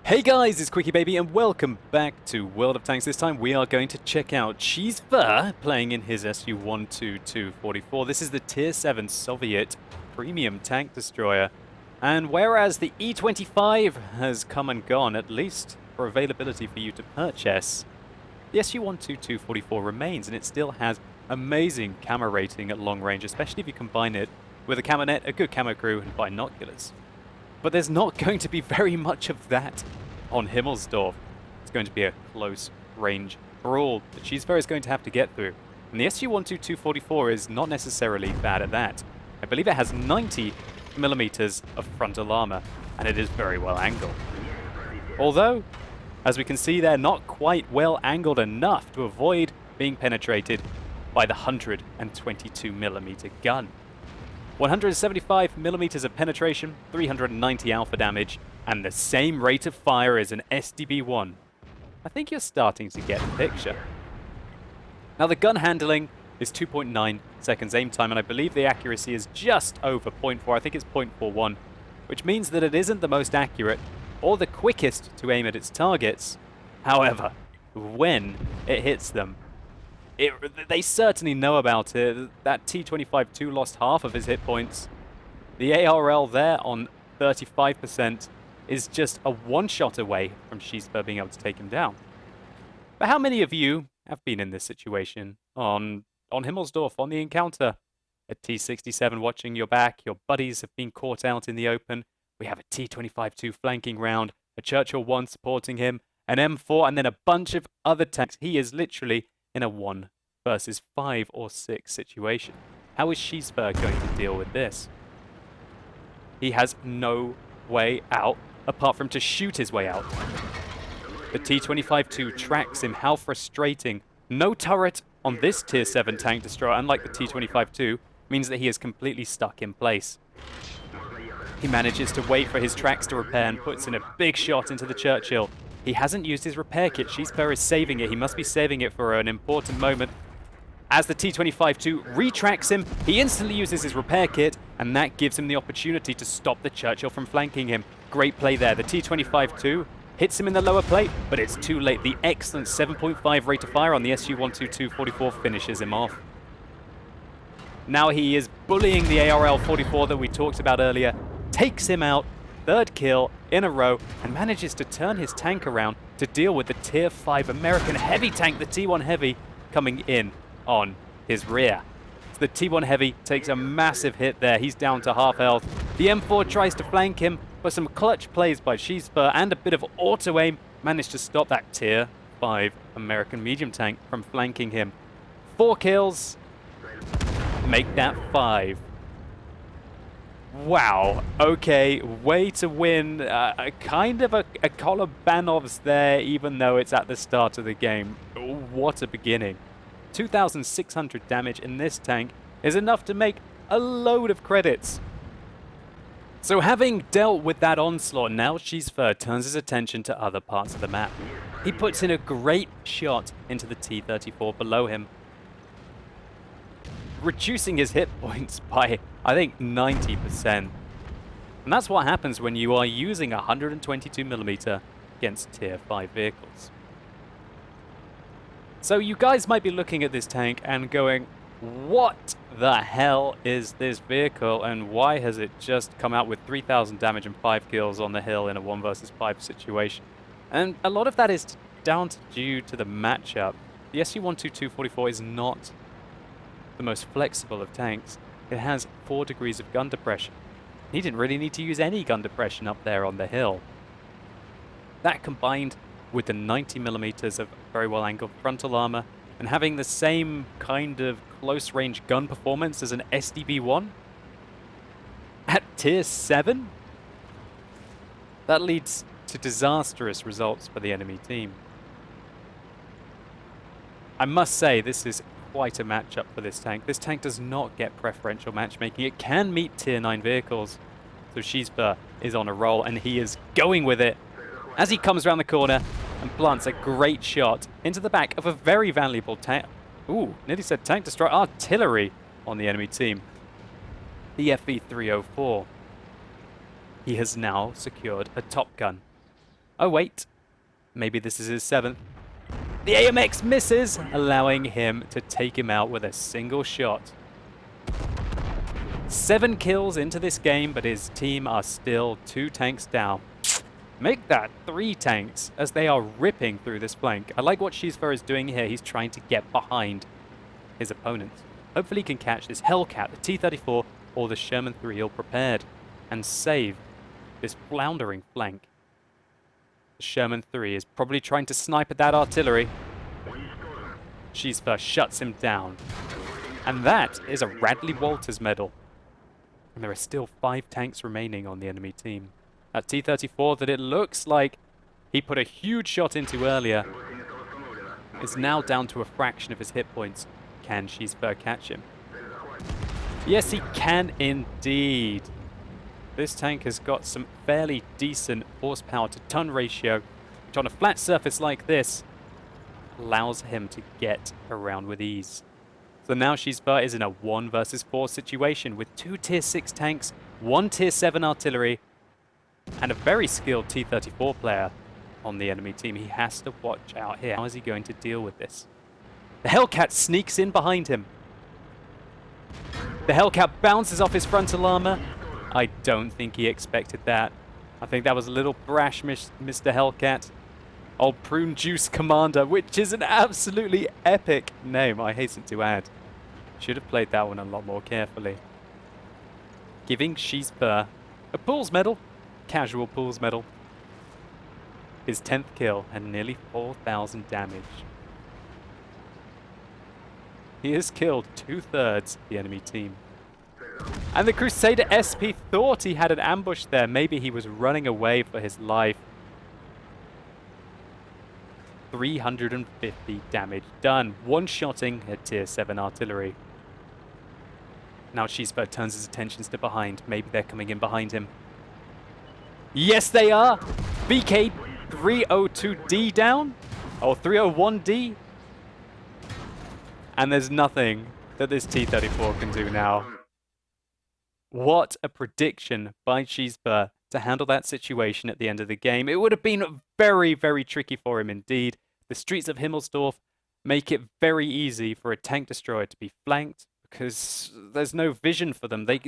Hey guys, it's QuickyBaby and welcome back to World of Tanks. This time we are going to check out Cheezefur playing in his Su-122-44. This is the Tier 7 Soviet premium tank destroyer. And whereas the E-25 has come and gone, at least for availability for you to purchase, the Su-122-44 remains, and it still has amazing camo rating at long range, especially if you combine it with a camo net, a good camo crew, and binoculars. But there's not going to be very much of that on Himmelsdorf. It's going to be a close-range brawl that Cheezefur is going to have to get through. And the Su-122-44 is not necessarily bad at that. I believe it has 90 millimeters of frontal armor, and it is very well angled. Although, as we can see, they're not quite well angled enough to avoid being penetrated by the 122 millimeter gun. 175 millimeters of penetration, 390 alpha damage, and the same rate of fire as an SDB-1. I think you're starting to get the picture. Now the gun handling is 2.9 seconds aim time, and I believe the accuracy is just over 0.4, I think it's 0.41, which means that it isn't the most accurate or the quickest to aim at its targets. However, when it hits them, they certainly know about it. That T-25-2 lost half of his hit points. The ARL there on 35% is just a one-shot away from Cheezefur being able to take him down. But how many of you have been in this situation on Himmelsdorf, on the encounter? A T-67 watching your back, your buddies have been caught out in the open. We have a T-25-2 flanking round, a Churchill 1 supporting him, an M4, and then a bunch of other tanks. He is literally in a 1 versus 5 or 6 situation. How is Cheezefur going to deal with this? He has no way out apart from to shoot his way out. The T-25-2 tracks him. How frustrating. No turret on this Tier 7 tank destroyer, unlike the T-25-2, means that he is completely stuck in place. He manages to wait for his tracks to repair and puts in a big shot into the Churchill. He hasn't used his repair kit. Cheezefur is saving it. He must be saving it for an important moment. As the T-25-2 retracts him, he instantly uses his repair kit, and that gives him the opportunity to stop the Churchill from flanking him. Great play there. The T-25-2 hits him in the lower plate, but it's too late. The excellent 7.5 rate of fire on the Su-122-44 finishes him off. Now he is bullying the ARL-44 that we talked about earlier, takes him out, third kill in a row, and manages to turn his tank around to deal with the Tier 5 American heavy tank, the T1 Heavy, coming in on his rear. So the T1 Heavy takes a massive hit there. He's down to half health. The M4 tries to flank him, but some clutch plays by Cheezefur and a bit of auto-aim managed to stop that Tier 5 American medium tank from flanking him. 4 kills, make that 5. Wow, okay, way to win. Kind of a Kolobanov's there, even though it's at the start of the game. What a beginning. 2,600 damage in this tank is enough to make a load of credits. So having dealt with that onslaught, now Cheezefur turns his attention to other parts of the map. He puts in a great shot into the T-34 below him, reducing his hit points by, I think, 90%. And that's what happens when you are using 122mm against Tier 5 vehicles. So you guys might be looking at this tank and going, what the hell is this vehicle, and why has it just come out with 3,000 damage and 5 kills on the hill in a 1 versus 5 situation? And a lot of that is due to the matchup. The Su-122-44 is not the most flexible of tanks. It has 4 degrees of gun depression. He didn't really need to use any gun depression up there on the hill. That combined with the 90 millimeters of very well angled frontal armor and having the same kind of close range gun performance as an SDB-1 at Tier 7, that leads to disastrous results for the enemy team. I must say, this is quite a matchup for this tank. This tank does not get preferential matchmaking. It can meet Tier 9 vehicles. So Cheezefur is on a roll, and he is going with it as he comes around the corner and plants a great shot into the back of a very valuable tank. Ooh, nearly said tank destroyer. Artillery on the enemy team. The FV-304. He has now secured a top gun. Oh, wait. Maybe this is his 7th. The AMX misses, allowing him to take him out with a single shot. 7 kills into this game, but his team are still 2 tanks down. Make that 3 tanks as they are ripping through this flank. I like what Cheezefur is doing here. He's trying to get behind his opponents. Hopefully he can catch this Hellcat, the T-34, or the Sherman 3 ill prepared and save this floundering flank. The Sherman 3 is probably trying to snipe at that artillery. Cheezefur shuts him down. And that is a Radley Walters medal. And there are still 5 tanks remaining on the enemy team. That T-34 that it looks like he put a huge shot into earlier is now down to a fraction of his hit points. Can Cheezefur catch him? Yes, he can indeed. This tank has got some fairly decent horsepower to ton ratio, which on a flat surface like this allows him to get around with ease. So now Cheezefur is in a 1 versus 4 situation with 2 tier 6 tanks, 1 tier 7 artillery, and a very skilled T-34 player on the enemy team. He has to watch out here. How is he going to deal with this? The Hellcat sneaks in behind him. The Hellcat bounces off his frontal armor. I don't think he expected that. I think that was a little brash, Mr. Hellcat. Old Prune Juice Commander, which is an absolutely epic name, I hasten to add. Should have played that one a lot more carefully. Giving Cheezefur a Pools medal. Casual Pools medal. His 10th kill and nearly 4,000 damage. He has killed 2/3 the enemy team. And the Crusader SP thought he had an ambush there. Maybe he was running away for his life. 350 damage done. One-shotting a tier 7 artillery. Now Cheezefur turns his attentions to behind. Maybe they're coming in behind him. Yes, they are! BK 302D down? Or 301D? And there's nothing that this T-34 can do now. What a prediction by Cheezefur to handle that situation at the end of the game. It would have been very, very tricky for him indeed. The streets of Himmelsdorf make it very easy for a tank destroyer to be flanked because there's no vision for them. They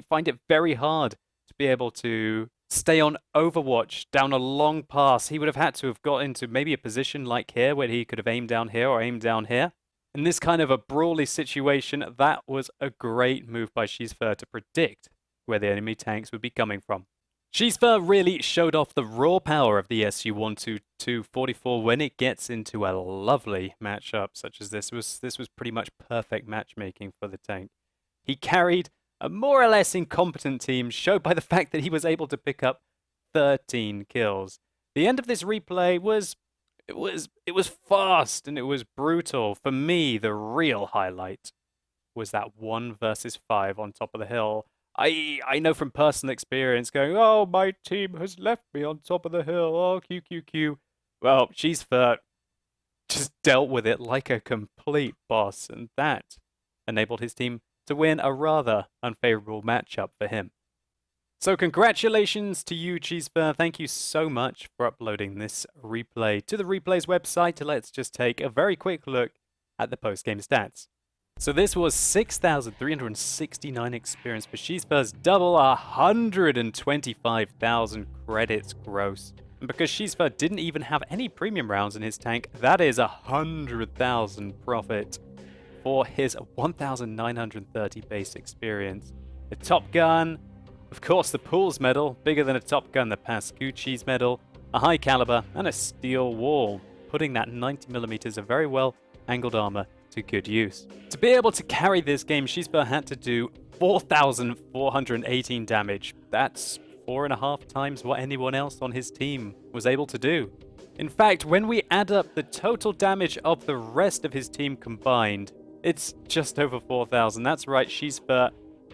find it very hard to be able to stay on overwatch down a long pass. He would have had to have got into maybe a position like here where he could have aimed down here or aimed down here. In this kind of a brawly situation, that was a great move by Cheezefur to predict where the enemy tanks would be coming from. Cheezefur really showed off the raw power of the SU-122-44 when it gets into a lovely matchup such as this. This was pretty much perfect matchmaking for the tank. He carried a more or less incompetent team, showed by the fact that he was able to pick up 13 kills. The end of this replay was fast and it was brutal. For me, the real highlight was that 1 versus 5 on top of the hill. I know from personal experience going, oh, my team has left me on top of the hill, oh, QQQ. Well, Cheezefur just dealt with it like a complete boss, and that enabled his team to win a rather unfavorable matchup for him. So congratulations to you, Cheezefur. Thank you so much for uploading this replay to the Replays website. Let's just take a very quick look at the post-game stats. So this was 6,369 experience for Cheezefur's double, 125,000 credits gross. And because Cheezefur didn't even have any premium rounds in his tank, that is 100,000 profit for his 1,930 base experience. The Top Gun, of course the Pools medal, bigger than a Top Gun, the Pascucci's medal, a high caliber, and a steel wall, putting that 90mm of very well angled armor to good use. To be able to carry this game, Cheezefur had to do 4,418 damage. That's 4.5 times what anyone else on his team was able to do. In fact, when we add up the total damage of the rest of his team combined, it's just over 4,000. That's right, Cheezefur,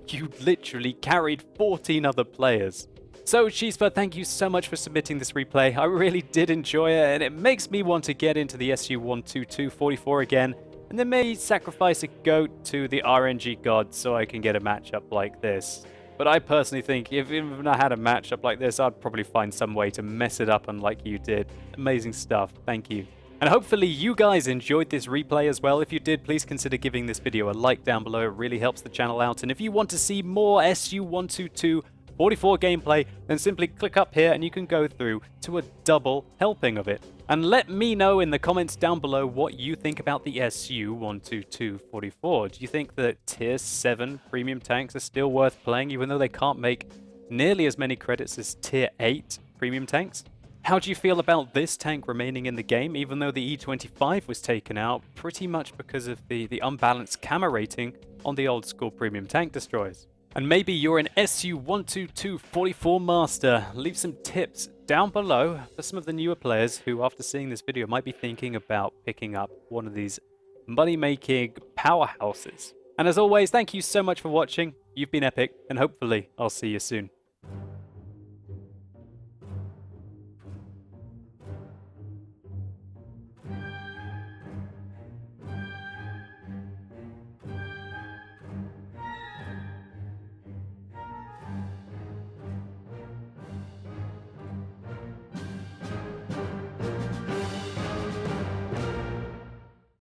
you literally carried 14 other players. So Cheezefur, thank you so much for submitting this replay. I really did enjoy it, and it makes me want to get into the SU-122-44 again, and then maybe sacrifice a goat to the RNG god so I can get a matchup like this. But I personally think if even I had a matchup like this, I'd probably find some way to mess it up unlike you did. Amazing stuff. Thank you. And hopefully you guys enjoyed this replay as well. If you did, please consider giving this video a like down below. It really helps the channel out. And if you want to see more SU-122 44 gameplay, then simply click up here and you can go through to a double helping of it. And let me know in the comments down below what you think about the SU-122-44. Do you think that Tier 7 premium tanks are still worth playing, even though they can't make nearly as many credits as Tier 8 premium tanks? How do you feel about this tank remaining in the game, even though the E25 was taken out, pretty much because of the unbalanced camera rating on the old school premium tank destroyers? And maybe you're an SU-122-44 master. Leave some tips down below for some of the newer players who, after seeing this video, might be thinking about picking up one of these money-making powerhouses. And as always, thank you so much for watching. You've been epic, and hopefully I'll see you soon.